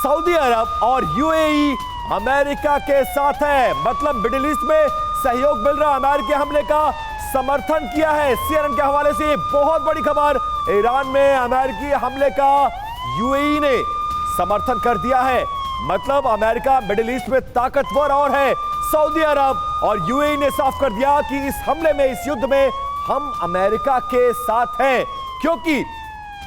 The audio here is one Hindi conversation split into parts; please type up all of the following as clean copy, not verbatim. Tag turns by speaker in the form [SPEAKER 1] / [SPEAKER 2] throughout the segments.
[SPEAKER 1] सऊदी अरब और यूएई अमेरिका के साथ है। मतलब मिडिल ईस्ट में सहयोग मिल रहा, अमेरिकी हमले का समर्थन किया है। सीएनएन के हवाले से बहुत बड़ी खबर, ईरान में अमेरिकी हमले का यूएई ने समर्थन कर दिया है। मतलब अमेरिका मिडिल ईस्ट में ताकतवर और है। सऊदी अरब और यूएई ने साफ कर दिया कि इस हमले में, इस युद्ध में हम अमेरिका के साथ हैं, क्योंकि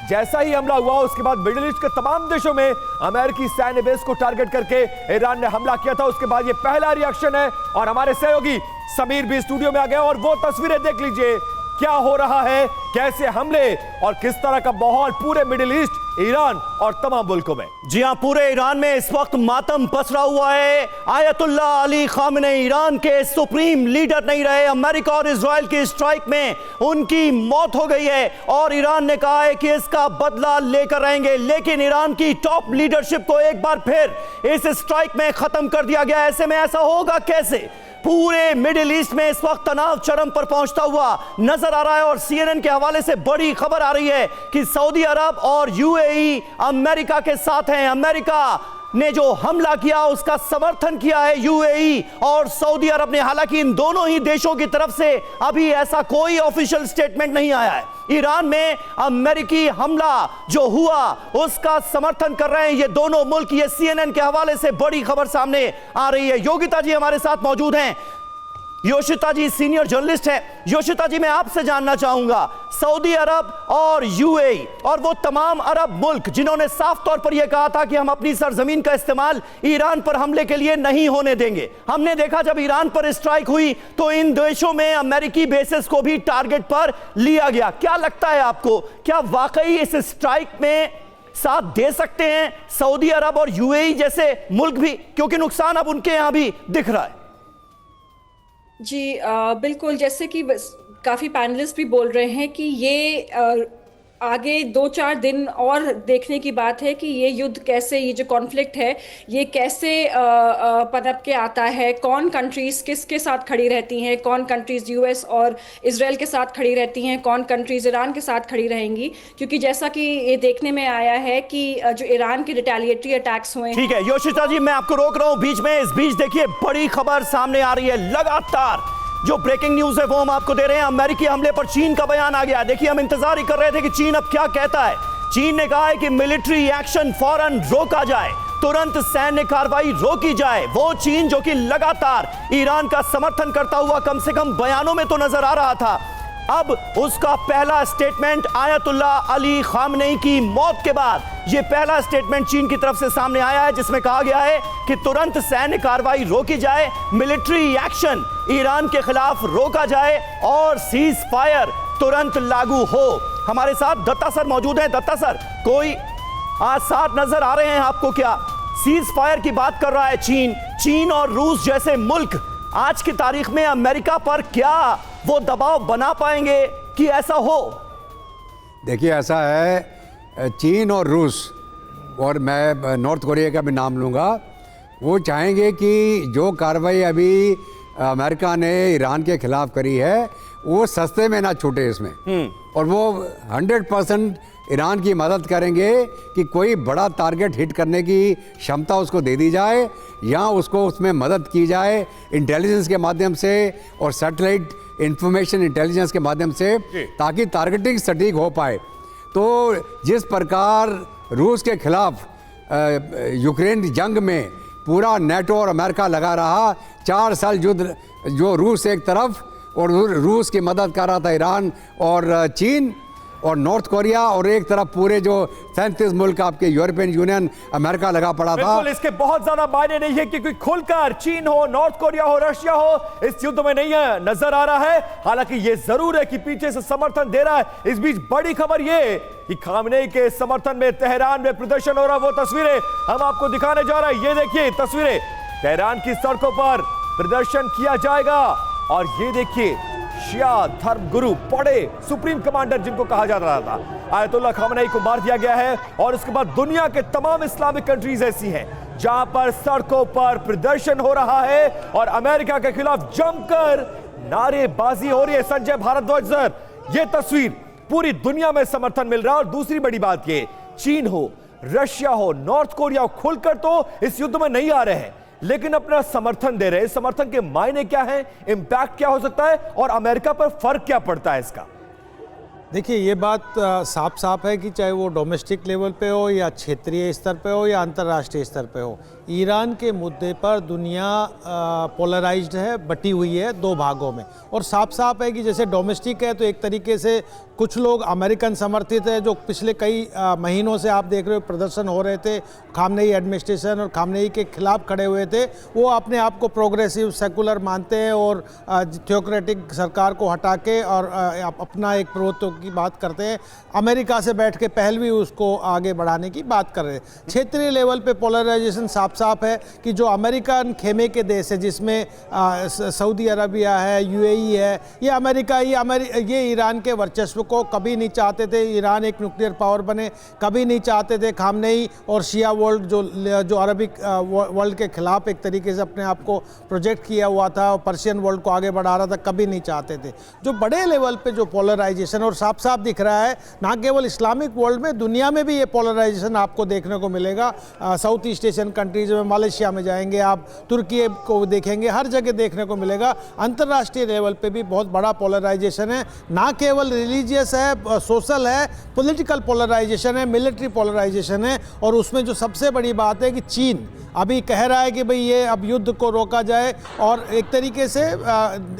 [SPEAKER 1] जैसा ही हमला हुआ उसके बाद मिडिल ईस्ट के तमाम देशों में अमेरिकी सैन्य बेस को टारगेट करके ईरान ने हमला किया था। उसके बाद ये पहला रिएक्शन है और हमारे सहयोगी समीर भी स्टूडियो में आ गए और वो तस्वीरें देख लीजिए, क्या हो रहा है, कैसे हमले और किस तरह का माहौल पूरे मिडिल ईस्ट, ईरान और तमाम मुल्कों में।
[SPEAKER 2] जी हां, पूरे ईरान में इस वक्त मातम पसरा हुआ है। आयतुल्ला अली खामेनी ईरान के सुप्रीम लीडर नहीं रहे। अमेरिका और इजराइल की स्ट्राइक में उनकी मौत हो गई है और ईरान ने कहा है कि इसका बदला लेकर रहेंगे। लेकिन ईरान की टॉप लीडरशिप को एक बार फिर इस स्ट्राइक में खत्म कर दिया गया। ऐसे में ऐसा होगा कैसे? पूरे मिडिल ईस्ट में इस वक्त तनाव चरम पर पहुंचता हुआ नजर आ रहा है और सीएनएन के हवाले से बड़ी खबर आ रही है कि सऊदी अरब और यूएई अमेरिका के साथ हैं। अमेरिका ने जो हमला किया उसका समर्थन किया है यूएई और सऊदी अरब ने। हालांकि इन दोनों ही देशों की तरफ से अभी ऐसा कोई ऑफिशियल स्टेटमेंट नहीं आया है। ईरान में अमेरिकी हमला जो हुआ उसका समर्थन कर रहे हैं ये दोनों मुल्क। ये सीएनएन के हवाले से बड़ी खबर सामने आ रही है। योगिता जी हमारे साथ मौजूद हैं। योशिता जी सीनियर जर्नलिस्ट है। योशिता जी, मैं आपसे जानना चाहूंगा, सऊदी अरब और यूएई और वो तमाम अरब मुल्क जिन्होंने साफ तौर पर यह कहा था कि हम अपनी सरजमीन का इस्तेमाल ईरान पर हमले के लिए नहीं होने देंगे, हमने देखा जब ईरान पर स्ट्राइक हुई तो इन देशों में अमेरिकी बेसिस को भी टारगेट पर लिया गया। क्या लगता है आपको, क्या वाकई इस स्ट्राइक में साथ दे सकते हैं सऊदी अरब और यूएई जैसे मुल्क भी, क्योंकि नुकसान अब उनके यहां भी दिख रहा है?
[SPEAKER 3] जी बिल्कुल, जैसे कि काफ़ी पैनलिस्ट भी बोल रहे हैं कि ये आगे 2-4 दिन और देखने की बात है कि ये युद्ध कैसे, ये जो कॉन्फ्लिक्ट है ये कैसे पनप के आता है। कौन कंट्रीज़ किसके साथ खड़ी रहती हैं, कौन कंट्रीज़ यूएस और इजराइल के साथ खड़ी रहती हैं, कौन कंट्रीज़ ईरान के साथ खड़ी रहेंगी। क्योंकि जैसा कि ये देखने में आया है कि जो ईरान के रिटेलिएटरी अटैक्स हुए।
[SPEAKER 2] ठीक है योशिता जी, मैं आपको रोक रहा हूँ बीच में। इस बीच देखिए बड़ी खबर सामने आ रही है, लगातार जो ब्रेकिंग न्यूज है वो हम आपको दे रहे हैं। अमेरिकी हमले पर चीन का बयान आ गया। देखिए हम इंतजार ही कर रहे थे कि चीन अब क्या कहता है। चीन ने कहा है कि मिलिट्री एक्शन फौरन रोका जाए, तुरंत सैन्य कार्रवाई रोकी जाए। वो चीन जो कि लगातार ईरान का समर्थन करता हुआ कम से कम बयानों में तो नजर आ रहा था, अब उसका पहला स्टेटमेंट आयतुल्ला अली खामेनी की मौत के बाद यह पहला स्टेटमेंट चीन की तरफ से सामने आया है जिसमें कहा गया है कि तुरंत सैन्य कार्रवाई रोकी जाए, मिलिट्री एक्शन ईरान के खिलाफ रोका जाए और सीज फायर तुरंत लागू हो। हमारे साथ दत्ता सर मौजूद हैं। दत्ता सर, कोई आसार नजर आ रहे हैं आपको? क्या सीज फायर की बात कर रहा है चीन और रूस जैसे मुल्क आज की तारीख में अमेरिका पर क्या वो दबाव बना पाएंगे कि ऐसा हो?
[SPEAKER 4] देखिए ऐसा है, चीन और रूस और मैं नॉर्थ कोरिया का भी नाम लूँगा, वो चाहेंगे कि जो कार्रवाई अभी अमेरिका ने ईरान के खिलाफ करी है वो सस्ते में ना छूटे इसमें, और वो 100% ईरान की मदद करेंगे कि कोई बड़ा टारगेट हिट करने की क्षमता उसको दे दी जाए या उसको उसमें मदद की जाए इंटेलिजेंस के माध्यम से और सैटेलाइट इंफॉर्मेशन इंटेलिजेंस के माध्यम से, ताकि टारगेटिंग सटीक हो पाए। तो जिस प्रकार रूस के खिलाफ यूक्रेन जंग में पूरा नेटो और अमेरिका लगा रहा, 4 साल युद्ध जो रूस एक तरफ और रूस की मदद कर रहा था ईरान और चीन और नॉर्थ कोरिया, और एक तरफ पूरे जो 37 मुल्क आपके यूरोपियन यूनियन अमेरिका लगा पड़ा था।
[SPEAKER 1] इसके बहुत ज्यादा मायने नहीं है कि कोई खुलकर चीन हो, नॉर्थ कोरिया हो, रशिया हो इस युद्ध में नहीं है नजर आ रहा है। हालांकि ये जरूर है कि पीछे से समर्थन दे रहा है। इस बीच बड़ी खबर ये कि खामेनी के समर्थन में तेहरान में प्रदर्शन हो रहा, वो तस्वीरें हम आपको दिखाने जा रहे हैं। ये देखिए तस्वीरें, तेहरान की सड़कों पर प्रदर्शन किया जाएगा और ये देखिए शिया धर्म गुरु, बड़े सुप्रीम कमांडर जिनको कहा जा रहा था, आयतुल्ला खामेनी को मार दिया गया है। और उसके बाद दुनिया के तमाम इस्लामिक कंट्रीज ऐसी हैं जहां पर सड़कों पर प्रदर्शन हो रहा है और अमेरिका के खिलाफ जमकर नारेबाजी हो रही है। संजय भारद्वाज सर, यह तस्वीर पूरी दुनिया में समर्थन मिल रहा है। और दूसरी बड़ी बात ये, चीन हो, रशिया हो, नॉर्थ कोरिया हो, खुलकर तो इस युद्ध में नहीं आ रहे हैं, लेकिन अपना समर्थन दे रहे हैं। समर्थन के मायने क्या है, इंपैक्ट क्या हो सकता है और अमेरिका पर फर्क क्या पड़ता है इसका?
[SPEAKER 5] देखिए, ये बात साफ साफ है कि चाहे वो डोमेस्टिक लेवल पे हो या क्षेत्रीय स्तर पे हो या अंतर्राष्ट्रीय स्तर पे हो, ईरान के मुद्दे पर दुनिया पोलराइज्ड है, बटी हुई है दो भागों में। और साफ साफ है कि जैसे डोमेस्टिक है तो एक तरीके से कुछ लोग अमेरिकन समर्थित है, जो पिछले कई महीनों से आप देख रहे हो प्रदर्शन हो रहे थे, खामनेई एडमिनिस्ट्रेशन और खामनेई के खिलाफ खड़े हुए थे। वो अपने आप को प्रोग्रेसिव सेकुलर मानते हैं और थियोक्रेटिक सरकार को हटा के और अपना एक प्रभुत्व की बात करते हैं। अमेरिका से बैठ के पहल भी उसको आगे बढ़ाने की बात कर रहे हैं। क्षेत्रीय लेवल पे पोलराइजेशन साफ साफ है कि जो अमेरिकन खेमे के देश है, जिसमें सऊदी अरबिया है, यूएई है, ये ईरान के वर्चस्व को कभी नहीं चाहते थे। ईरान एक न्यूक्लियर पावर बने कभी नहीं चाहते थे। खामनेई और शिया वर्ल्ड जो अरबिक वर्ल्ड के खिलाफ एक तरीके से अपने आप को प्रोजेक्ट किया हुआ था और पर्शियन वर्ल्ड को आगे बढ़ा रहा था, कभी नहीं चाहते थे। जो बड़े लेवल पे जो पोलराइजेशन और साफ साफ दिख रहा है, ना केवल इस्लामिक वर्ल्ड में, दुनिया में भी ये पोलराइजेशन आपको देखने को मिलेगा। साउथ ईस्ट एशियन कंट्रीज में, मलेशिया में जाएंगे आप, तुर्की को देखेंगे, हर जगह देखने को मिलेगा। अंतर्राष्ट्रीय लेवल पे भी बहुत बड़ा पोलराइजेशन है, ना केवल रिलीजियस है, सोशल है, पॉलिटिकल पोलराइजेशन है, मिलिट्री पोलराइजेशन है। और उसमें जो सबसे बड़ी बात है कि चीन अभी कह रहा है कि भाई ये अब युद्ध को रोका जाए, और एक तरीके से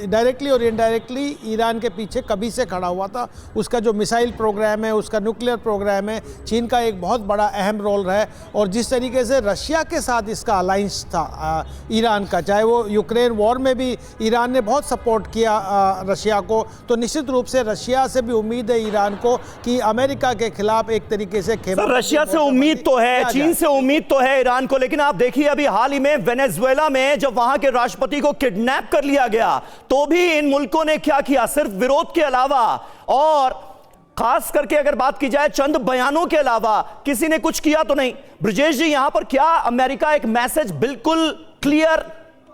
[SPEAKER 5] डायरेक्टली और इनडायरेक्टली ईरान के पीछे कभी से खड़ा हुआ था। उसका जो मिसाइल प्रोग्राम है, उसका न्यूक्लियर प्रोग्राम है, चीन का एक बहुत बड़ा अहम रोल है। और जिस तरीके से रशिया के साथ इसका अलायंस था ईरान का, चाहे वो यूक्रेन वॉर में भी ईरान ने बहुत सपोर्ट किया रशिया को, तो निश्चित रूप से रशिया से भी उम्मीद है ईरान को कि अमेरिका के खिलाफ एक तरीके से
[SPEAKER 2] रशिया से उम्मीद तो है, चीन से उम्मीद तो है ईरान को। लेकिन आप देखिए, अभी हाल ही में वेनेजुएला में जब वहां के राष्ट्रपति को किडनैप कर लिया गया, तो भी इन मुल्कों ने क्या किया? सिर्फ विरोध के अलावा और खास करके अगर बात की जाए चंद बयानों के अलावा किसी ने कुछ किया तो नहीं। ब्रजेश जी, यहां पर क्या अमेरिका एक मैसेज बिल्कुल क्लियर,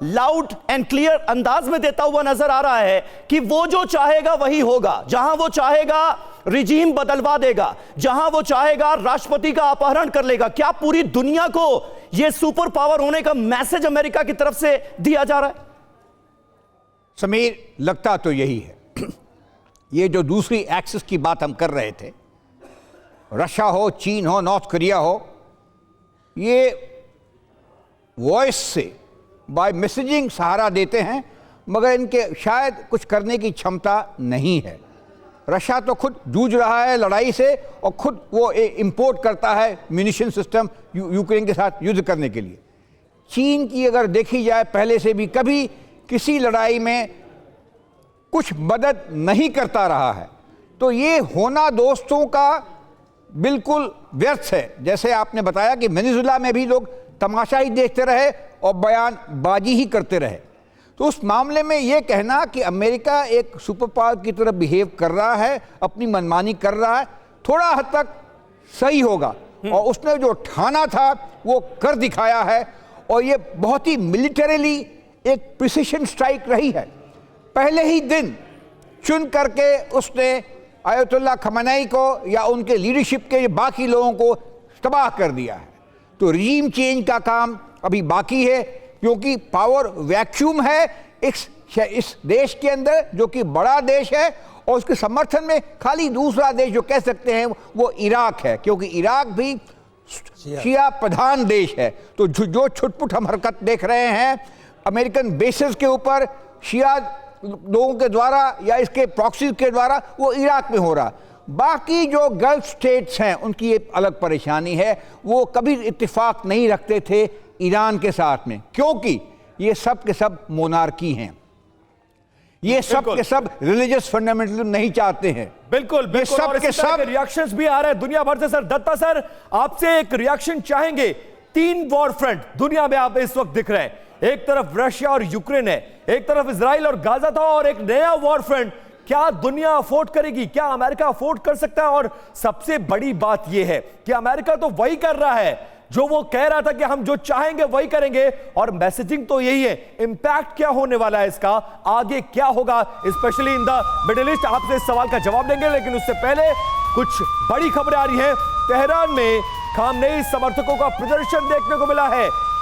[SPEAKER 2] लाउड एंड क्लियर अंदाज में देता हुआ नजर आ रहा है कि वो जो चाहेगा वही होगा, जहां वो चाहेगा रिजीम बदलवा देगा, जहां वो चाहेगा राष्ट्रपति का अपहरण कर लेगा? क्या पूरी दुनिया को यह सुपर पावर होने का मैसेज अमेरिका की तरफ से दिया जा रहा है?
[SPEAKER 6] समीर, लगता तो यही है। ये जो दूसरी एक्सिस की बात हम कर रहे थे, रशिया हो, चीन हो, नॉर्थ कोरिया हो, ये वॉइस से बाय मैसेजिंग सहारा देते हैं, मगर इनके शायद कुछ करने की क्षमता नहीं है। रशिया तो खुद जूझ रहा है लड़ाई से, और खुद वो इंपोर्ट करता है म्यूनिशन सिस्टम यूक्रेन के साथ युद्ध करने के लिए। चीन की अगर देखी जाए, पहले से भी कभी किसी लड़ाई में कुछ मदद नहीं करता रहा है, तो ये होना दोस्तों का बिल्कुल व्यर्थ है। जैसे आपने बताया कि वेनेजुएला में भी लोग तमाशा ही देखते रहे और बयानबाजी ही करते रहे, तो उस मामले में ये कहना कि अमेरिका एक सुपर पावर की तरह बिहेव कर रहा है, अपनी मनमानी कर रहा है, थोड़ा हद तक सही होगा। और उसने जो ठाना था वो कर दिखाया है, और ये बहुत ही मिलिटरीली एक प्रिसिशन स्ट्राइक रही है। पहले ही दिन चुन करके उसने आयतुल्लाह खमेनी को या उनके लीडरशिप के बाकी लोगों को तबाह कर दिया है। तो रिजीम चेंज का काम अभी बाकी है, क्योंकि पावर वैक्यूम है इस देश के अंदर, जो कि बड़ा देश है, और उसके समर्थन में खाली दूसरा देश जो कह सकते हैं वो इराक है, क्योंकि इराक भी शिया प्रधान देश है। तो जो छुटपुट हम हरकत देख रहे हैं अमेरिकन बेसिस के ऊपर शिया लोगों के द्वारा या इसके प्रॉक्सीज के द्वारा, वो इराक में हो रहा। बाकी जो गल्फ स्टेट्स हैं उनकी एक अलग परेशानी है, वो कभी इत्तेफाक नहीं रखते थे ईरान के साथ में, क्योंकि ये सब के सब मोनार्की हैं, ये सब के सब रिलीजियस फंडामेंटलिज्म नहीं चाहते हैं।
[SPEAKER 1] बिल्कुल
[SPEAKER 6] सब के सब
[SPEAKER 1] रिएक्शंस भी आ रहे हैं दुनिया भर से। सर दत्ता सर, आपसे एक रिएक्शन चाहेंगे। 3 वॉर फ्रंट दुनिया में आप इस वक्त दिख रहे हैं, एक तरफ रशिया और यूक्रेन है, एक तरफ इजराइल और गाजा था, और एक नया वॉर फ्रंट। क्या दुनिया अफोर्ड करेगी? क्या अमेरिका अफोर्ड कर सकता है? और सबसे बड़ी बात यह है कि अमेरिका तो वही कर रहा है जो वो कह रहा था कि हम जो चाहेंगे वही करेंगे, और मैसेजिंग तो यही है। इंपैक्ट क्या होने वाला है इसका, आगे क्या होगा, specially in the middle east? आपसे इस सवाल का जवाब देंगे, लेकिन उससे पहले कुछ बड़ी खबरें आ रही हैं। तेहरान में खामनेई समर्थकों का प्रदर्शन देखने को मिला है।